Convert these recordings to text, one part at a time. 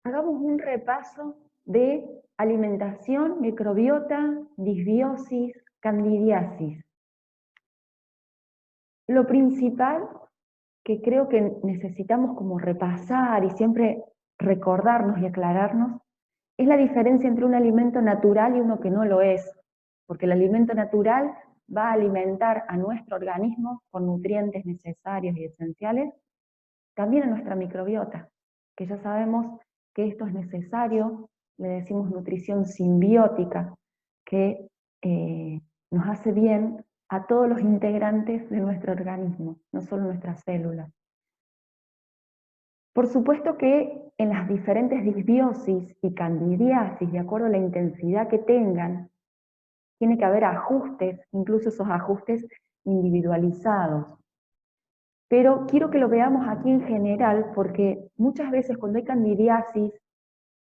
Hagamos un repaso de alimentación, microbiota, disbiosis, candidiasis. Lo principal que creo que necesitamos como repasar y siempre recordarnos y aclararnos es la diferencia entre un alimento natural y uno que no lo es, porque el alimento natural va a alimentar a nuestro organismo con nutrientes necesarios y esenciales, también a nuestra microbiota, que ya sabemos que esto es necesario, le decimos nutrición simbiótica, que nos hace bien a todos los integrantes de nuestro organismo, no solo nuestras células. Por supuesto que en las diferentes disbiosis y candidiasis, de acuerdo a la intensidad que tengan, tiene que haber ajustes, incluso esos ajustes individualizados. Pero quiero que lo veamos aquí en general, porque muchas veces cuando hay candidiasis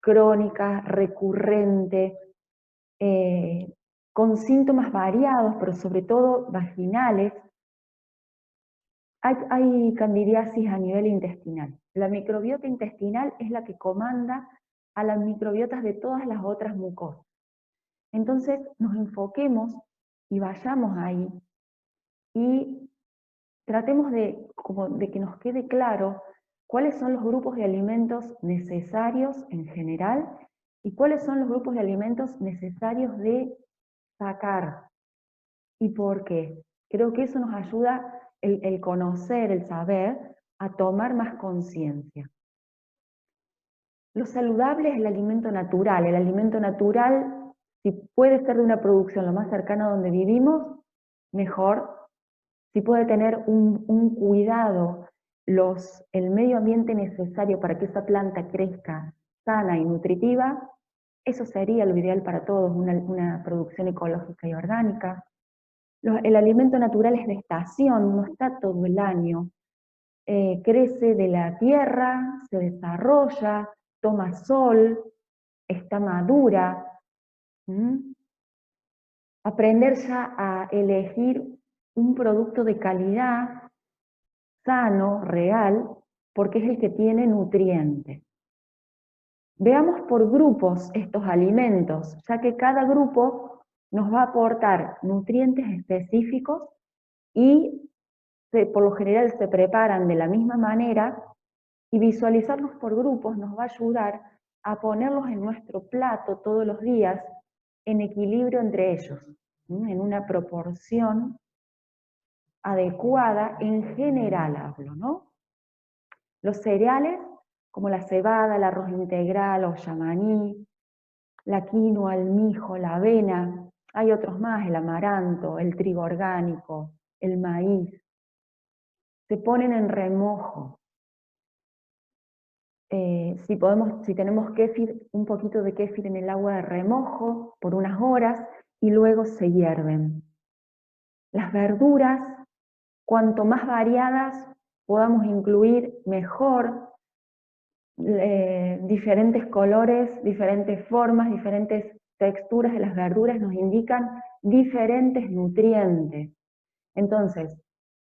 crónica, recurrente, con síntomas variados, pero sobre todo vaginales, hay candidiasis a nivel intestinal. La microbiota intestinal es la que comanda a las microbiotas de todas las otras mucosas. Entonces nos enfoquemos y vayamos ahí y tratemos de que nos quede claro cuáles son los grupos de alimentos necesarios en general y cuáles son los grupos de alimentos necesarios de sacar y por qué. Creo que eso nos ayuda el conocer, el saber, a tomar más conciencia. Lo saludable es el alimento natural. El alimento natural, si puede ser de una producción lo más cercana a donde vivimos, mejor. Si puede tener un cuidado, el medio ambiente necesario para que esa planta crezca sana y nutritiva, eso sería lo ideal para todos, una producción ecológica y orgánica. El alimento natural es de estación, no está todo el año. Crece de la tierra, se desarrolla, toma sol, está madura. Aprender ya a elegir un producto de calidad, sano, real, porque es el que tiene nutrientes. Veamos por grupos estos alimentos, ya que cada grupo nos va a aportar nutrientes específicos y por lo general se preparan de la misma manera, y visualizarlos por grupos nos va a ayudar a ponerlos en nuestro plato todos los días en equilibrio entre ellos, en una proporción adecuada, en general hablo, ¿no? Los cereales, como la cebada, el arroz integral o yamaní, la quinoa, el mijo, la avena, hay otros más, el amaranto, el trigo orgánico, el maíz, se ponen en remojo. Si tenemos kéfir, un poquito de kéfir en el agua de remojo por unas horas y luego se hierven. Las verduras, cuanto más variadas podamos incluir, mejor. Diferentes colores, diferentes formas, diferentes texturas de las verduras nos indican diferentes nutrientes. Entonces,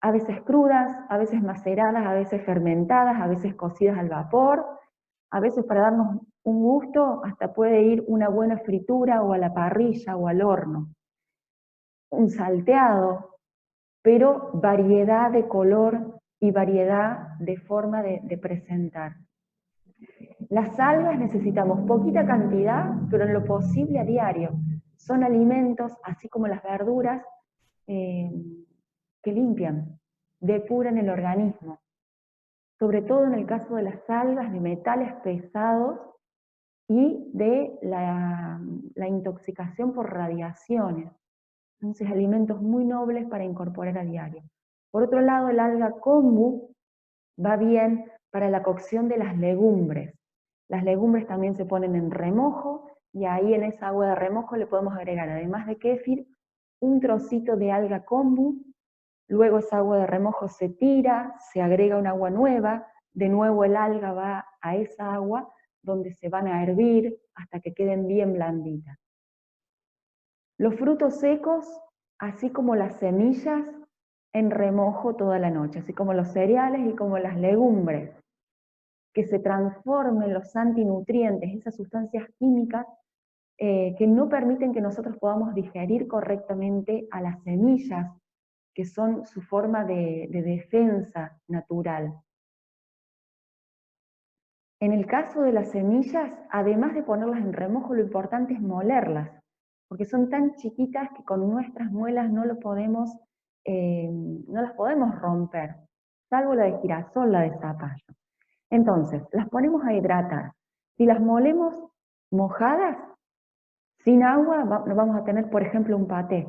a veces crudas, a veces maceradas, a veces fermentadas, a veces cocidas al vapor, a veces para darnos un gusto hasta puede ir una buena fritura o a la parrilla o al horno. Un salteado, pero variedad de color y variedad de forma de presentar. Las algas necesitamos poquita cantidad, pero en lo posible a diario. Son alimentos, así como las verduras, que limpian, depuran el organismo. Sobre todo en el caso de las algas, de metales pesados y de la intoxicación por radiaciones. Entonces, alimentos muy nobles para incorporar a diario. Por otro lado, el alga kombu va bien para la cocción de las legumbres. Las legumbres también se ponen en remojo y ahí en esa agua de remojo le podemos agregar, además de kéfir, un trocito de alga kombu. Luego esa agua de remojo se tira, se agrega un agua nueva, de nuevo el alga va a esa agua donde se van a hervir hasta que queden bien blanditas. Los frutos secos, así como las semillas, en remojo toda la noche, así como los cereales y como las legumbres. que se transformen los antinutrientes, esas sustancias químicas que no permiten que nosotros podamos digerir correctamente a las semillas, que son su forma de defensa natural. En el caso de las semillas, además de ponerlas en remojo, lo importante es molerlas, porque son tan chiquitas que con nuestras muelas no las podemos romper, salvo la de girasol, la de zapallo. Entonces, las ponemos a hidratar. Si las molemos mojadas, sin agua, vamos a tener, por ejemplo, un paté.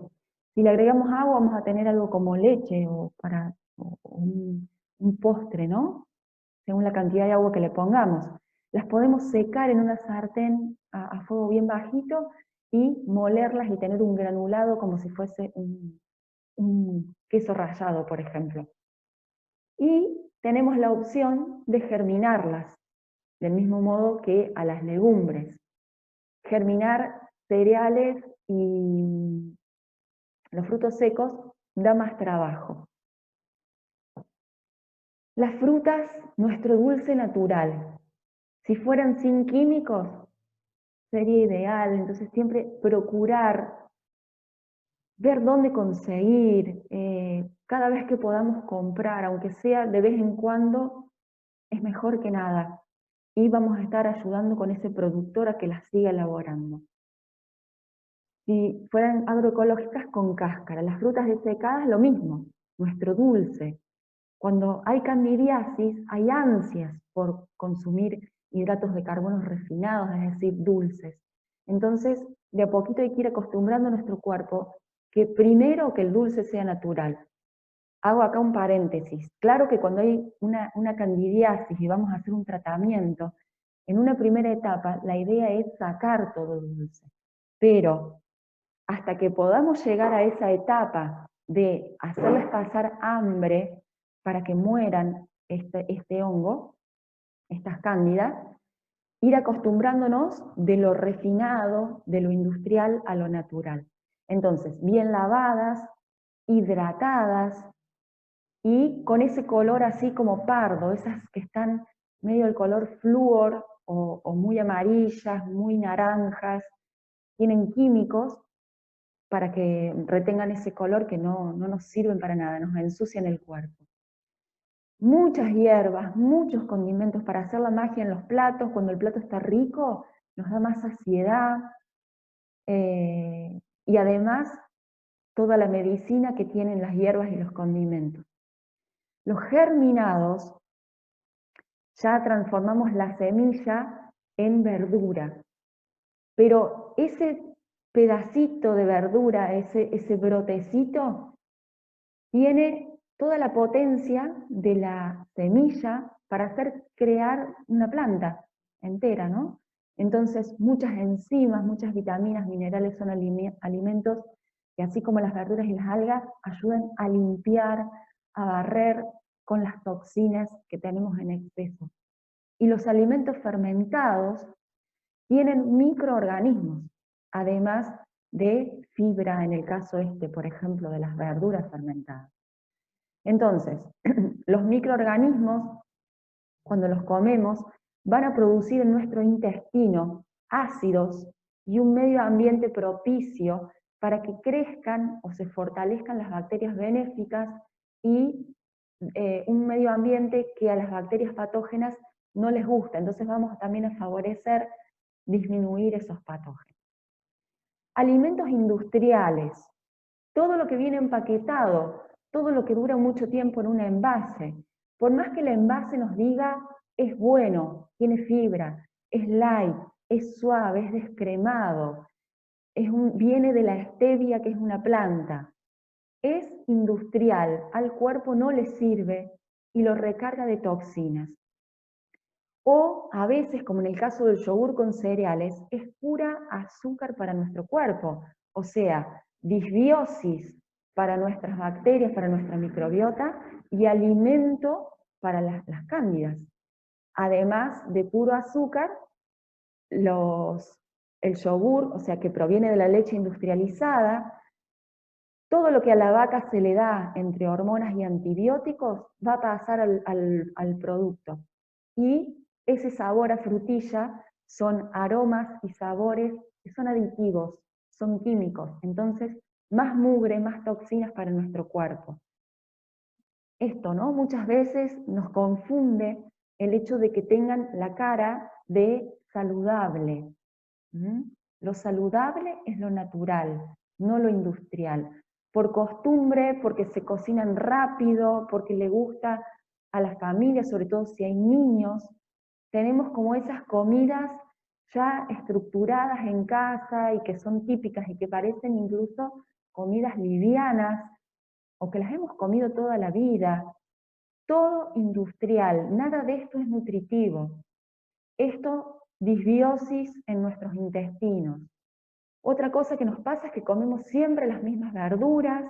Si le agregamos agua, vamos a tener algo como leche o un postre, ¿no? Según la cantidad de agua que le pongamos. Las podemos secar en una sartén a fuego bien bajito y molerlas y tener un granulado como si fuese un queso rallado, por ejemplo. Y tenemos la opción de germinarlas, del mismo modo que a las legumbres. Germinar cereales y los frutos secos da más trabajo. Las frutas, nuestro dulce natural. Si fueran sin químicos, sería ideal. Entonces siempre procurar ver dónde conseguir, cada vez que podamos comprar, aunque sea de vez en cuando, es mejor que nada. Y vamos a estar ayudando con ese productor a que las siga elaborando. Si fueran agroecológicas, con cáscara. Las frutas desecadas, lo mismo, nuestro dulce. Cuando hay candidiasis, hay ansias por consumir hidratos de carbono refinados, es decir, dulces. Entonces, de a poquito hay que ir acostumbrando a nuestro cuerpo que primero que el dulce sea natural. Hago acá un paréntesis. Claro que cuando hay una candidiasis y vamos a hacer un tratamiento, en una primera etapa la idea es sacar todo el dulce. Pero hasta que podamos llegar a esa etapa de hacerles pasar hambre para que mueran este hongo, estas cándidas, ir acostumbrándonos de lo refinado, de lo industrial a lo natural. Entonces, bien lavadas, hidratadas y con ese color así como pardo, esas que están medio del color flúor o muy amarillas, muy naranjas, tienen químicos para que retengan ese color que no nos sirven para nada, nos ensucian el cuerpo. Muchas hierbas, muchos condimentos para hacer la magia en los platos. Cuando el plato está rico, nos da más saciedad. Y además, toda la medicina que tienen las hierbas y los condimentos. Los germinados, ya transformamos la semilla en verdura. Pero ese pedacito de verdura, ese brotecito, tiene toda la potencia de la semilla para hacer crear una planta entera, ¿no? Entonces, muchas enzimas, muchas vitaminas, minerales son alimentos que, así como las verduras y las algas, ayudan a limpiar, a barrer con las toxinas que tenemos en exceso. Y los alimentos fermentados tienen microorganismos, además de fibra, en el caso por ejemplo, de las verduras fermentadas. Entonces, los microorganismos, cuando los comemos, van a producir en nuestro intestino ácidos y un medio ambiente propicio para que crezcan o se fortalezcan las bacterias benéficas y un medio ambiente que a las bacterias patógenas no les gusta. Entonces vamos también a favorecer disminuir esos patógenos. Alimentos industriales, todo lo que viene empaquetado, todo lo que dura mucho tiempo en un envase. Por más que el envase nos diga, es bueno, tiene fibra, es light, es suave, es descremado, viene de la stevia, que es una planta. Es industrial, al cuerpo no le sirve y lo recarga de toxinas. O a veces, como en el caso del yogur con cereales, es pura azúcar para nuestro cuerpo. O sea, disbiosis para nuestras bacterias, para nuestra microbiota, y alimento para las cándidas. Además de puro azúcar, el yogur, o sea, que proviene de la leche industrializada, todo lo que a la vaca se le da entre hormonas y antibióticos va a pasar al producto. Y ese sabor a frutilla son aromas y sabores que son aditivos, son químicos, entonces más mugre, más toxinas para nuestro cuerpo. Esto, ¿no? Muchas veces nos confunde el hecho de que tengan la cara de saludable. Lo saludable es lo natural, no lo industrial. Por costumbre, porque se cocinan rápido, porque le gusta a las familias, sobre todo si hay niños, tenemos como esas comidas ya estructuradas en casa y que son típicas y que parecen incluso comidas livianas o que las hemos comido toda la vida. Todo industrial, nada de esto es nutritivo. Esto disbiosis en nuestros intestinos. Otra cosa que nos pasa es que comemos siempre las mismas verduras,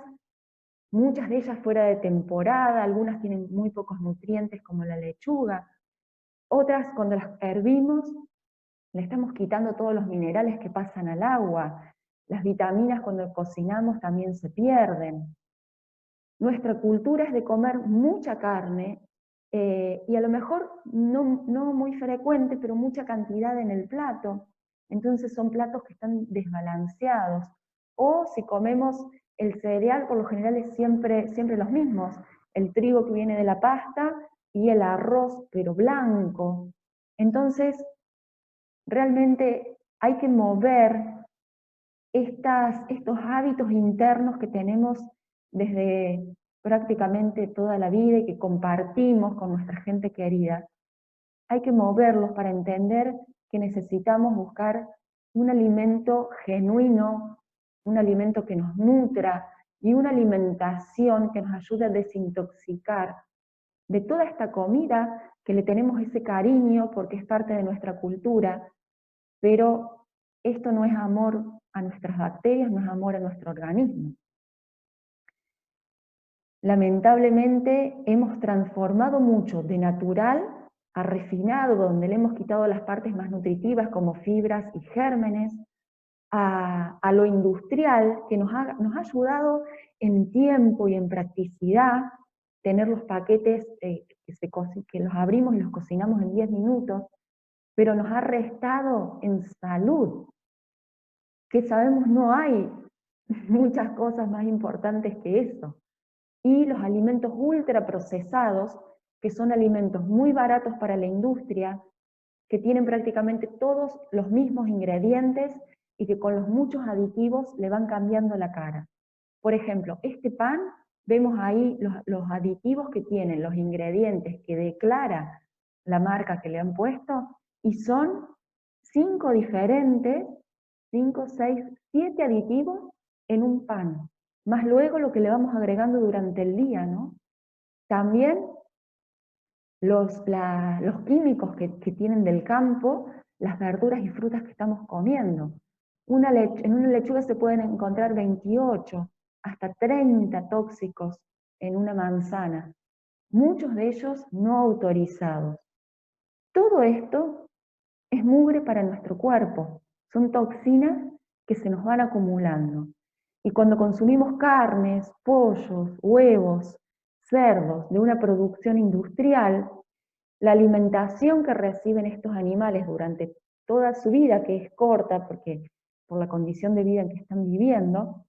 muchas de ellas fuera de temporada, algunas tienen muy pocos nutrientes como la lechuga, otras cuando las hervimos le estamos quitando todos los minerales que pasan al agua, las vitaminas cuando cocinamos también se pierden. Nuestra cultura es de comer mucha carne, y a lo mejor no muy frecuente, pero mucha cantidad en el plato. Entonces son platos que están desbalanceados. O si comemos el cereal, por lo general es siempre los mismos. El trigo que viene de la pasta y el arroz, pero blanco. Entonces, realmente hay que mover estos hábitos internos que tenemos desde prácticamente toda la vida y que compartimos con nuestra gente querida. Hay que moverlos para entender que necesitamos buscar un alimento genuino, un alimento que nos nutra y una alimentación que nos ayude a desintoxicar de toda esta comida que le tenemos ese cariño porque es parte de nuestra cultura, pero esto no es amor a nuestras bacterias, no es amor a nuestro organismo. Lamentablemente hemos transformado mucho de natural a refinado, donde le hemos quitado las partes más nutritivas como fibras y gérmenes, a lo industrial, que nos ha ayudado en tiempo y en practicidad, tener los paquetes que los abrimos y los cocinamos en 10 minutos, pero nos ha restado en salud, que sabemos no hay muchas cosas más importantes que eso. Y los alimentos ultraprocesados, que son alimentos muy baratos para la industria, que tienen prácticamente todos los mismos ingredientes y que con los muchos aditivos le van cambiando la cara. Por ejemplo, este pan, vemos ahí los aditivos que tienen, los ingredientes que declara la marca que le han puesto, y son 5 diferentes, 5, 6, 7 aditivos en un pan, más luego lo que le vamos agregando durante el día, ¿no? También los químicos que tienen del campo, las verduras y frutas que estamos comiendo. En una lechuga se pueden encontrar 28, hasta 30 tóxicos en una manzana, muchos de ellos no autorizados. Todo esto es mugre para nuestro cuerpo, son toxinas que se nos van acumulando. Y cuando consumimos carnes, pollos, huevos, cerdos de una producción industrial, la alimentación que reciben estos animales durante toda su vida, que es corta porque por la condición de vida en que están viviendo,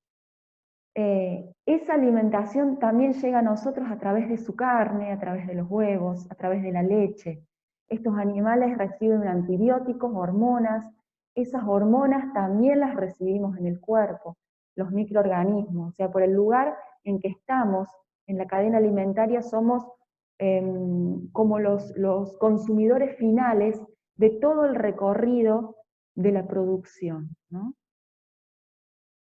esa alimentación también llega a nosotros a través de su carne, a través de los huevos, a través de la leche. Estos animales reciben antibióticos, hormonas, esas hormonas también las recibimos en el cuerpo, los microorganismos, o sea, por el lugar en que estamos en la cadena alimentaria somos como los consumidores finales de todo el recorrido de la producción, ¿no?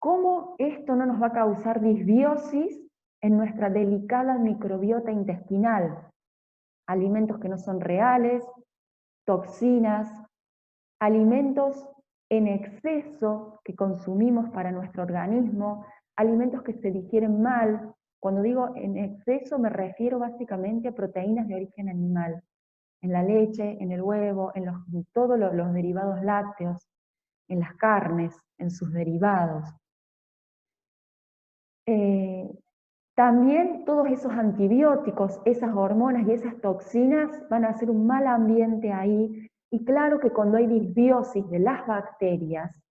¿Cómo esto no nos va a causar disbiosis en nuestra delicada microbiota intestinal? Alimentos que no son reales, toxinas, alimentos en exceso que consumimos para nuestro organismo, alimentos que se digieren mal. Cuando digo en exceso me refiero básicamente a proteínas de origen animal, en la leche, en el huevo, en todos los derivados lácteos, en las carnes, en sus derivados. También todos esos antibióticos, esas hormonas y esas toxinas van a hacer un mal ambiente ahí. Y claro que cuando hay disbiosis de las bacterias,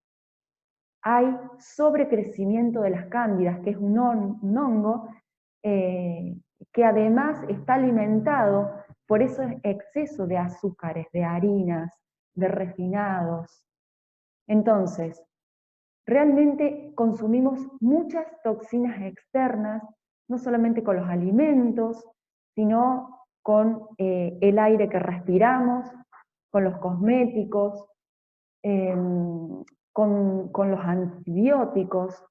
hay sobrecrecimiento de las cándidas, que es un hongo que además está alimentado por ese exceso de azúcares, de harinas, de refinados. Entonces, realmente consumimos muchas toxinas externas, no solamente con los alimentos, sino con el aire que respiramos, con los cosméticos, con los antibióticos,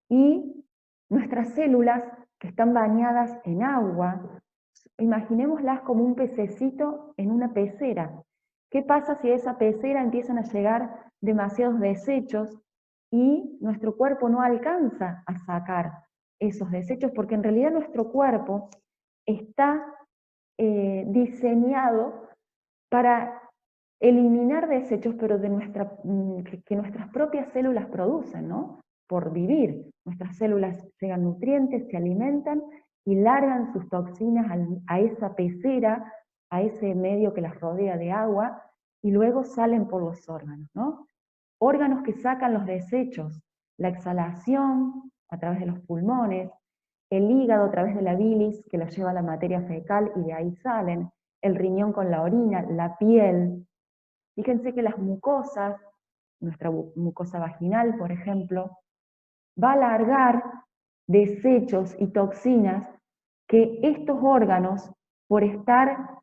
y nuestras células que están bañadas en agua, imaginémoslas como un pececito en una pecera. ¿Qué pasa si a esa pecera empiezan a llegar demasiados desechos y nuestro cuerpo no alcanza a sacar esos desechos? Porque en realidad nuestro cuerpo está diseñado para eliminar desechos, pero de que nuestras propias células producen, ¿no? Por vivir. Nuestras células llegan nutrientes, se alimentan y largan sus toxinas a esa pecera, a ese medio que las rodea de agua, y luego salen por los órganos, ¿no? Órganos que sacan los desechos, la exhalación a través de los pulmones, el hígado a través de la bilis que lo lleva a la materia fecal y de ahí salen, el riñón con la orina, la piel. Fíjense que las mucosas, nuestra mucosa vaginal, por ejemplo, va a largar desechos y toxinas que estos órganos, por estar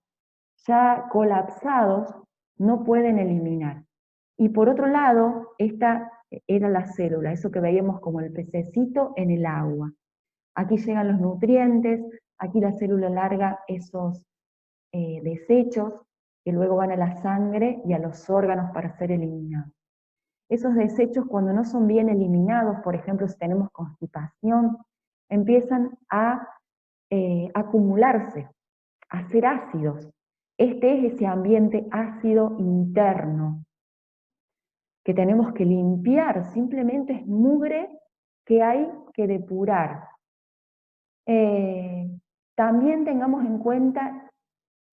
ya colapsados, no pueden eliminar. Y por otro lado, esta era la célula, eso que veíamos como el pececito en el agua. Aquí llegan los nutrientes, aquí la célula larga esos desechos que luego van a la sangre y a los órganos para ser eliminados. Esos desechos, cuando no son bien eliminados, por ejemplo, si tenemos constipación, empiezan a acumularse, a ser ácidos. Este es ese ambiente ácido interno que tenemos que limpiar, simplemente es mugre que hay que depurar. También tengamos en cuenta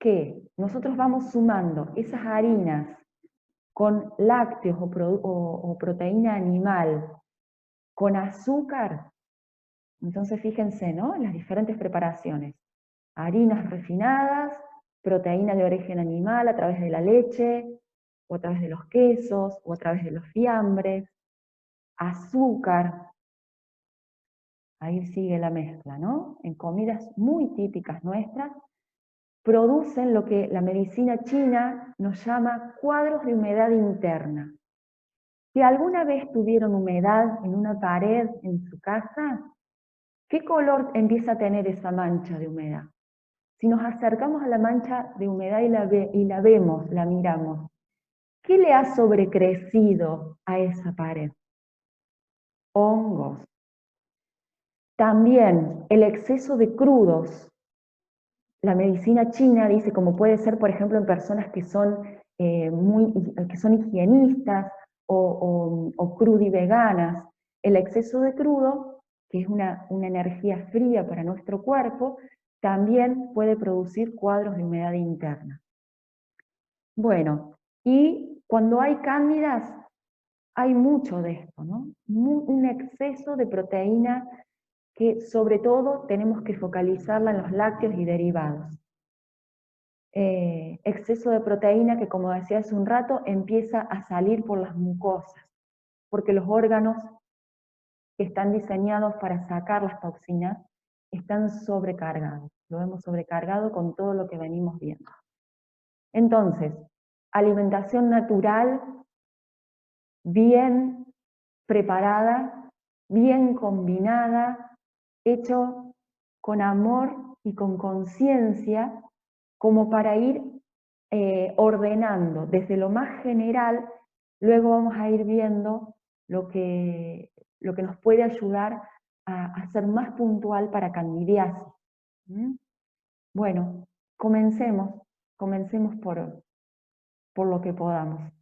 que nosotros vamos sumando esas harinas con lácteos o proteína animal, con azúcar. Entonces fíjense, ¿no? Las diferentes preparaciones. Harinas refinadas, proteína de origen animal a través de la leche, o a través de los quesos, o a través de los fiambres, azúcar. Ahí sigue la mezcla, ¿no? En comidas muy típicas nuestras, producen lo que la medicina china nos llama cuadros de humedad interna. Si alguna vez tuvieron humedad en una pared en su casa, ¿qué color empieza a tener esa mancha de humedad? Si nos acercamos a la mancha de humedad y la vemos, la miramos, ¿qué le ha sobrecrecido a esa pared? Hongos. También el exceso de crudos. La medicina china dice, como puede ser, por ejemplo, en personas que son higienistas o crudiveganas, el exceso de crudo, que es una energía fría para nuestro cuerpo, también puede producir cuadros de humedad interna. Bueno, y cuando hay cándidas, hay mucho de esto, ¿no? Un exceso de proteína que sobre todo tenemos que focalizarla en los lácteos y derivados. Exceso de proteína que, como decía hace un rato, empieza a salir por las mucosas, porque los órganos que están diseñados para sacar las toxinas están sobrecargados. Lo hemos sobrecargado con todo lo que venimos viendo. Entonces, alimentación natural, bien preparada, bien combinada, hecho con amor y con conciencia, como para ir ordenando desde lo más general, luego vamos a ir viendo lo que nos puede ayudar a ser más puntual para candidiasis. Bueno, comencemos por lo que podamos.